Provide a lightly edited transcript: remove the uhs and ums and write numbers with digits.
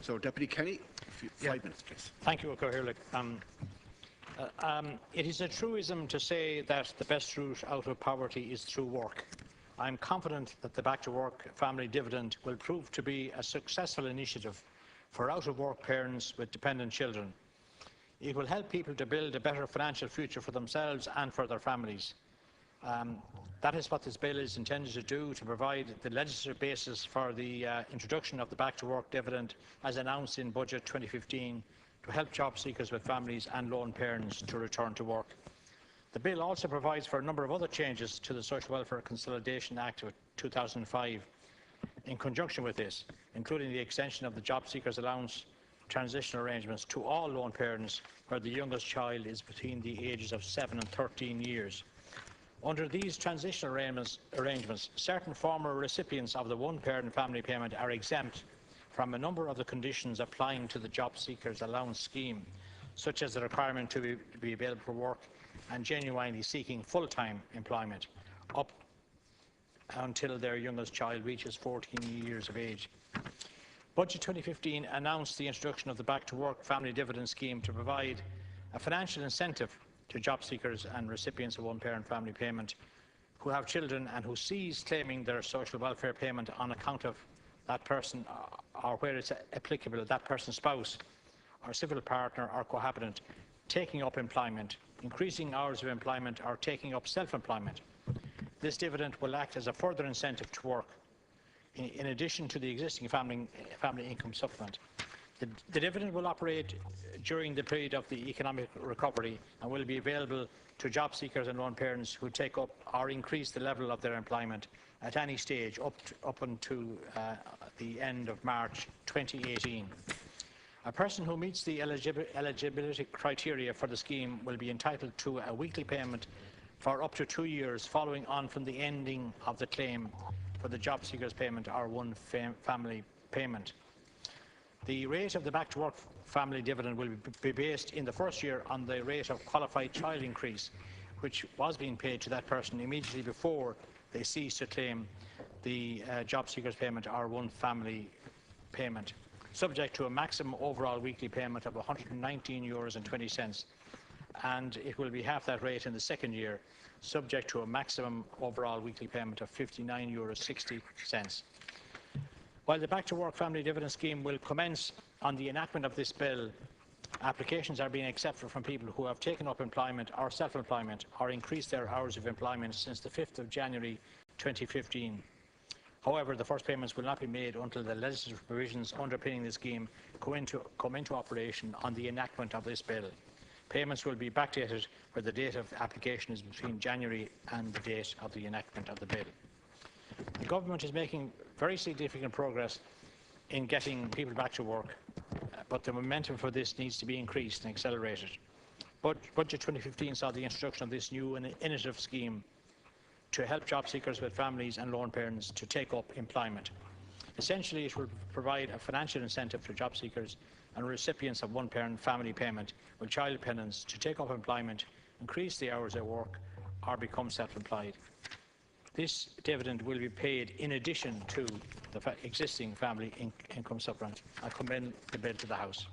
So, Deputy Kenny, 5 minutes, please. Thank you, O'Cahirlick. It is a truism to say that the best route out of poverty is through work. I am confident that the Back to Work family dividend will prove to be a successful initiative for out-of-work parents with dependent children. It will help people to build a better financial future for themselves and for their families. That is what this bill is intended to do, to provide the legislative basis for the introduction of the Back to Work dividend as announced in Budget 2015 to help job seekers with families and lone parents to return to work. The bill also provides for a number of other changes to the Social Welfare Consolidation Act of 2005 in conjunction with this, including the extension of the job seekers allowance transitional arrangements to all lone parents where the youngest child is between the ages of 7 and 13 years. Under these transitional arrangements, certain former recipients of the one-parent family payment are exempt from a number of the conditions applying to the job seekers allowance scheme, such as the requirement to be available for work and genuinely seeking full-time employment up until their youngest child reaches 14 years of age. Budget 2015 announced the introduction of the Back to Work family dividend scheme to provide a financial incentive to job seekers and recipients of one-parent family payment who have children and who cease claiming their social welfare payment on account of that person or where it's applicable, that person's spouse or civil partner or cohabitant taking up employment, increasing hours of employment or taking up self-employment. This dividend will act as a further incentive to work in addition to the existing family income supplement. The dividend will operate during the period of the economic recovery and will be available to job seekers and lone parents who take up or increase the level of their employment at any stage up until the end of March 2018. A person who meets the eligibility criteria for the scheme will be entitled to a weekly payment for up to 2 years following on from the ending of the claim for the job seekers payment or one family payment. The rate of the Back to Work family dividend will be based in the first year on the rate of qualified child increase, which was being paid to that person immediately before they cease to claim the job seekers payment or one family payment, subject to a maximum overall weekly payment of €119.20, and it will be half that rate in the second year, subject to a maximum overall weekly payment of €59.60. While the Back to Work family dividend scheme will commence on the enactment of this bill, applications are being accepted from people who have taken up employment or self-employment or increased their hours of employment since the 5th of January 2015. However, the first payments will not be made until the legislative provisions underpinning the scheme come into operation on the enactment of this bill. Payments will be backdated where the date of application is between January and the date of the enactment of the bill. The government is making very significant progress in getting people back to work, but the momentum for this needs to be increased and accelerated. Budget 2015 saw the introduction of this new and innovative scheme to help job seekers with families and lone parents to take up employment. Essentially, it will provide a financial incentive to job seekers and recipients of one-parent family payment with child dependents to take up employment, increase the hours they work, or become self-employed. This dividend will be paid in addition to the existing family income supplement. I commend the bill to the House.